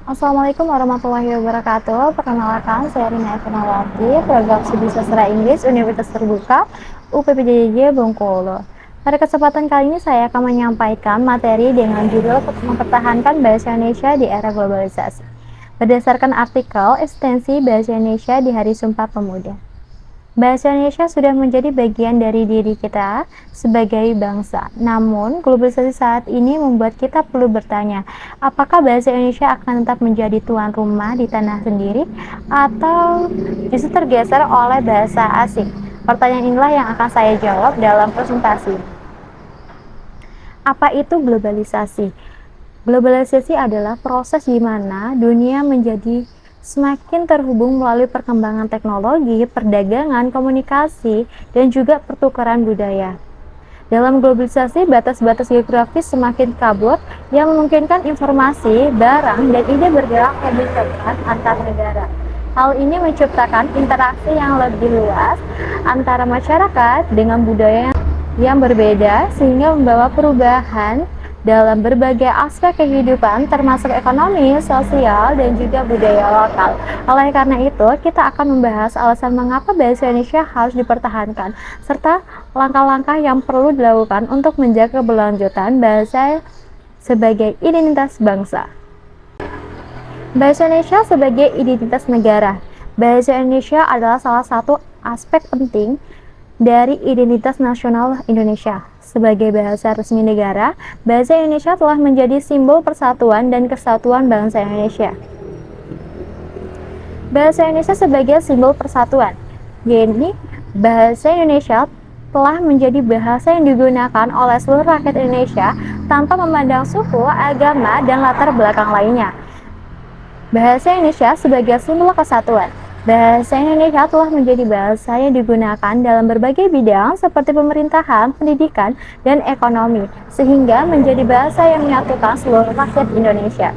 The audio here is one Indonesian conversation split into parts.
Assalamualaikum warahmatullahi wabarakatuh. Perkenalkan, saya Rina Evanawati, program studi sastra Inggris Universitas Terbuka UPPJJ Bengkulu. Pada kesempatan kali ini saya akan menyampaikan materi dengan judul mempertahankan bahasa Indonesia di era globalisasi. Berdasarkan artikel ekstensi bahasa Indonesia di Hari Sumpah Pemuda. Bahasa Indonesia sudah menjadi bagian dari diri kita sebagai bangsa. Namun, globalisasi saat ini membuat kita perlu bertanya, apakah bahasa Indonesia akan tetap menjadi tuan rumah di tanah sendiri atau justru tergeser oleh bahasa asing? Pertanyaan inilah yang akan saya jawab dalam presentasi. Apa itu globalisasi? Globalisasi adalah proses di mana dunia menjadi semakin terhubung melalui perkembangan teknologi, perdagangan, komunikasi, dan juga pertukaran budaya. Dalam globalisasi, batas-batas geografis semakin kabur yang memungkinkan informasi, barang, dan ide bergerak lebih cepat antar negara. Hal ini menciptakan interaksi yang lebih luas antara masyarakat dengan budaya yang berbeda sehingga membawa perubahan dalam berbagai aspek kehidupan termasuk ekonomi, sosial, dan juga budaya lokal. Oleh karena itu, kita akan membahas alasan mengapa bahasa Indonesia harus dipertahankan, serta langkah-langkah yang perlu dilakukan untuk menjaga keberlanjutan bahasa sebagai identitas bangsa. Bahasa Indonesia sebagai identitas negara. Bahasa Indonesia adalah salah satu aspek penting dari identitas nasional Indonesia. Sebagai bahasa resmi negara, bahasa Indonesia telah menjadi simbol persatuan dan kesatuan bangsa Indonesia. Bahasa Indonesia sebagai simbol persatuan. Jadi, bahasa Indonesia telah menjadi bahasa yang digunakan oleh seluruh rakyat Indonesia tanpa memandang suku, agama, dan latar belakang lainnya. Bahasa Indonesia sebagai simbol kesatuan. Bahasa Indonesia telah menjadi bahasa yang digunakan dalam berbagai bidang seperti pemerintahan, pendidikan, dan ekonomi, sehingga menjadi bahasa yang menyatukan seluruh rakyat Indonesia.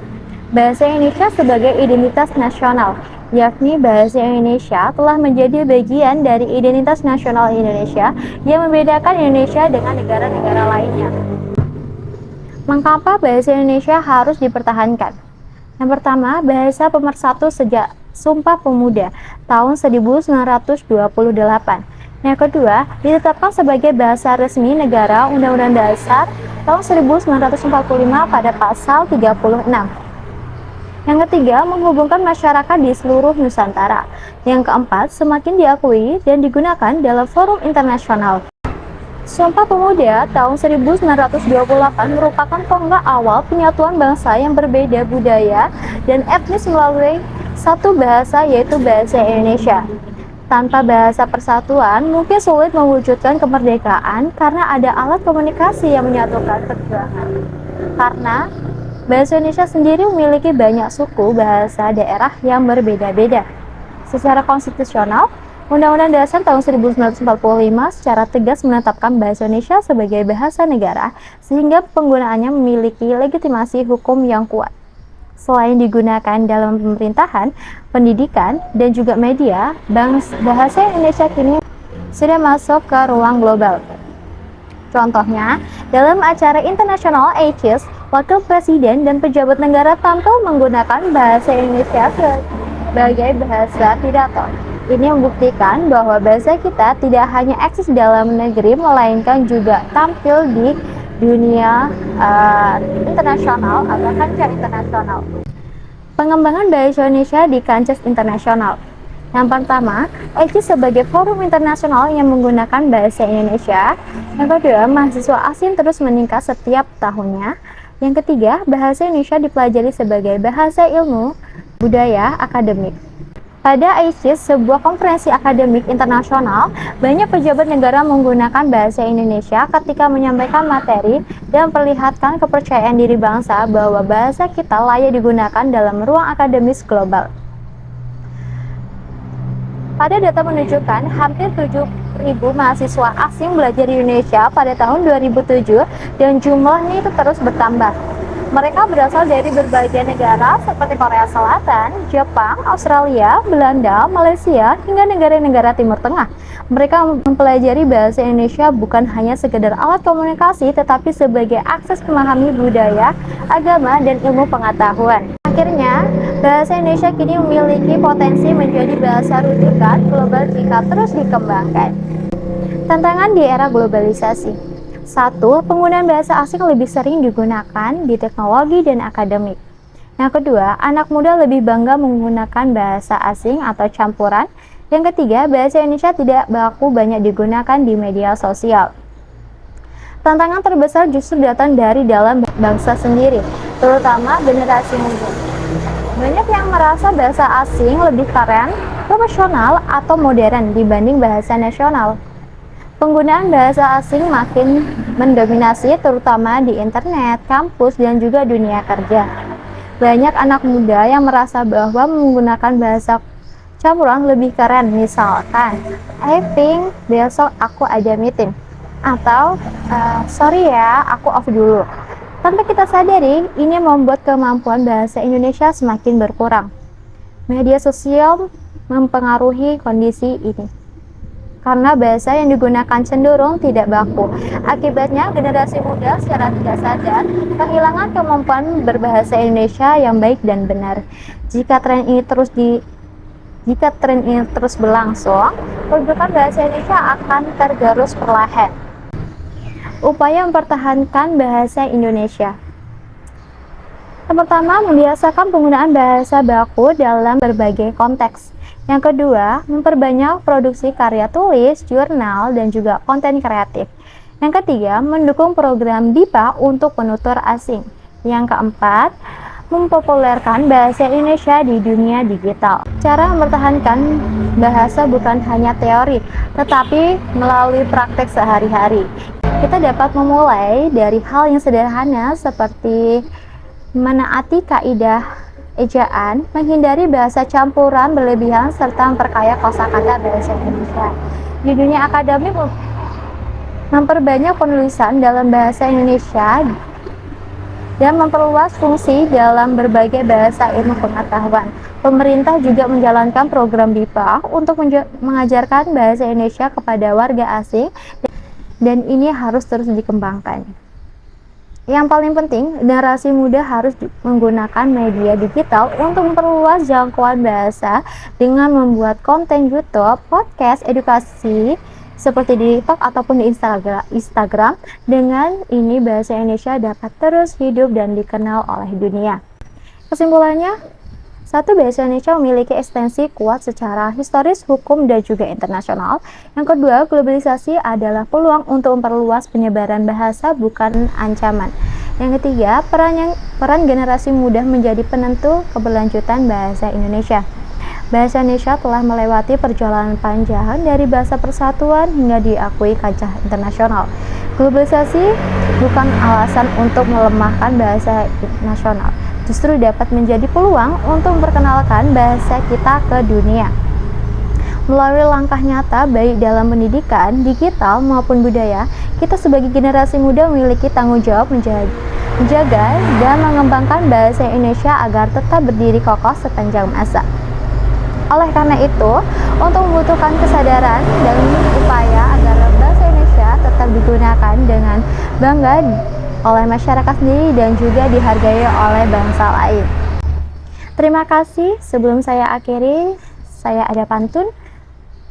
Bahasa Indonesia sebagai identitas nasional, yakni bahasa Indonesia telah menjadi bagian dari identitas nasional Indonesia yang membedakan Indonesia dengan negara-negara lainnya. Mengapa bahasa Indonesia harus dipertahankan? Yang pertama, bahasa pemersatu sejak Sumpah Pemuda tahun 1928. Yang kedua, ditetapkan sebagai bahasa resmi negara Undang-Undang Dasar tahun 1945 pada pasal 36. Yang ketiga, menghubungkan masyarakat di seluruh Nusantara. Yang keempat, semakin diakui dan digunakan dalam forum internasional. Sumpah Pemuda tahun 1928 merupakan tonggak awal penyatuan bangsa yang berbeda budaya dan etnis melalui satu bahasa, yaitu bahasa Indonesia. Tanpa bahasa persatuan, mungkin sulit mewujudkan kemerdekaan karena ada alat komunikasi yang menyatukan perjuangan. Karena bahasa Indonesia sendiri memiliki banyak suku bahasa daerah yang berbeda-beda. Secara konstitusional, Undang-Undang Dasar tahun 1945 secara tegas menetapkan bahasa Indonesia sebagai bahasa negara, sehingga penggunaannya memiliki legitimasi hukum yang kuat. Selain digunakan dalam pemerintahan, pendidikan, dan juga media, bahasa Indonesia kini sudah masuk ke ruang global. Contohnya, dalam acara internasional ACIS, Wakil Presiden dan pejabat negara tampil menggunakan bahasa Indonesia sebagai bahasa pidato. Ini membuktikan bahwa bahasa kita tidak hanya eksis dalam negeri, melainkan juga tampil di dunia internasional atau kancah internasional. Pengembangan bahasa Indonesia di kancah internasional. Yang pertama, ACIS sebagai forum internasional yang menggunakan bahasa Indonesia. Yang kedua, mahasiswa asing terus meningkat setiap tahunnya. Yang ketiga, bahasa Indonesia dipelajari sebagai bahasa ilmu, budaya, akademik. Pada ACIS, sebuah konferensi akademik internasional, banyak pejabat negara menggunakan bahasa Indonesia ketika menyampaikan materi dan memperlihatkan kepercayaan diri bangsa bahwa bahasa kita layak digunakan dalam ruang akademis global. Pada data menunjukkan hampir 7.000 mahasiswa asing belajar di Indonesia pada tahun 2007 dan jumlahnya itu terus bertambah. Mereka berasal dari berbagai negara seperti Korea Selatan, Jepang, Australia, Belanda, Malaysia, hingga negara-negara Timur Tengah. Mereka mempelajari bahasa Indonesia bukan hanya sekedar alat komunikasi, tetapi sebagai akses memahami budaya, agama, dan ilmu pengetahuan. Akhirnya, bahasa Indonesia kini memiliki potensi menjadi bahasa rujukan global jika terus dikembangkan. Tantangan di era globalisasi. 1. Penggunaan bahasa asing lebih sering digunakan di teknologi dan akademik. Yang kedua, anak muda lebih bangga menggunakan bahasa asing atau campuran. Yang ketiga, bahasa Indonesia tidak baku banyak digunakan di media sosial. Tantangan terbesar justru datang dari dalam bangsa sendiri, terutama generasi muda. Banyak yang merasa bahasa asing lebih keren, profesional, atau modern dibanding bahasa nasional. Penggunaan bahasa asing makin mendominasi terutama di internet, kampus, dan juga dunia kerja. Banyak anak muda yang merasa bahwa menggunakan bahasa campuran lebih keren, misalkan I think besok aku ada meeting, atau sorry ya aku off dulu. Tanpa kita sadari, ini membuat kemampuan bahasa Indonesia semakin berkurang. Media sosial mempengaruhi kondisi ini karena bahasa yang digunakan cenderung tidak baku. Akibatnya, generasi muda secara tidak sadar kehilangan kemampuan berbahasa Indonesia yang baik dan benar. Jika tren ini terus berlangsung, perbudakan bahasa Indonesia akan tergerus perlahan. Upaya mempertahankan bahasa Indonesia. Yang pertama, membiasakan penggunaan bahasa baku dalam berbagai konteks. Yang kedua, memperbanyak produksi karya tulis, jurnal, dan juga konten kreatif. Yang ketiga, mendukung program BIPA untuk penutur asing. Yang keempat, mempopulerkan bahasa Indonesia di dunia digital. Cara mempertahankan bahasa bukan hanya teori, tetapi melalui praktek sehari-hari. Kita dapat memulai dari hal yang sederhana seperti menaati kaidah ejaan, menghindari bahasa campuran berlebihan, serta memperkaya kosakata bahasa Indonesia. Di dunia akademik, memperbanyak penulisan dalam bahasa Indonesia dan memperluas fungsi dalam berbagai bahasa ilmu pengetahuan. Pemerintah juga menjalankan program BIPA untuk mengajarkan bahasa Indonesia kepada warga asing, dan ini harus terus dikembangkan. Yang paling penting, generasi muda harus menggunakan media digital untuk memperluas jangkauan bahasa dengan membuat konten YouTube, podcast, edukasi seperti di TikTok ataupun di Instagram. Dengan ini bahasa Indonesia dapat terus hidup dan dikenal oleh dunia. Kesimpulannya, 1. Bahasa Indonesia memiliki ekstensi kuat secara historis, hukum, dan juga internasional. Yang kedua, globalisasi adalah peluang untuk memperluas penyebaran bahasa, bukan ancaman. Yang ketiga, peran generasi muda menjadi penentu keberlanjutan bahasa Indonesia. Bahasa Indonesia telah melewati perjalanan panjang dari bahasa persatuan hingga diakui kancah internasional. Globalisasi bukan alasan untuk melemahkan bahasa nasional, justru dapat menjadi peluang untuk memperkenalkan bahasa kita ke dunia. Melalui langkah nyata baik dalam pendidikan, digital maupun budaya, kita sebagai generasi muda memiliki tanggung jawab menjaga dan mengembangkan bahasa Indonesia agar tetap berdiri kokoh sepanjang masa. Oleh karena itu, untuk membutuhkan kesadaran dan upaya agar bahasa Indonesia tetap digunakan dengan bangga oleh masyarakat sendiri dan juga dihargai oleh bangsa lain. Terima kasih. Sebelum saya akhiri, saya ada pantun.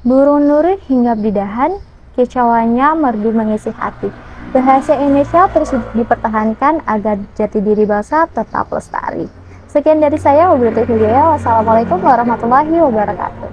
Burung nuri hinggap di dahan, kicauannya merdu mengisi hati. Bahasa Indonesia terus dipertahankan agar jati diri bangsa tetap lestari. Sekian dari saya, wabillahi taufiq. Wassalamualaikum warahmatullahi wabarakatuh.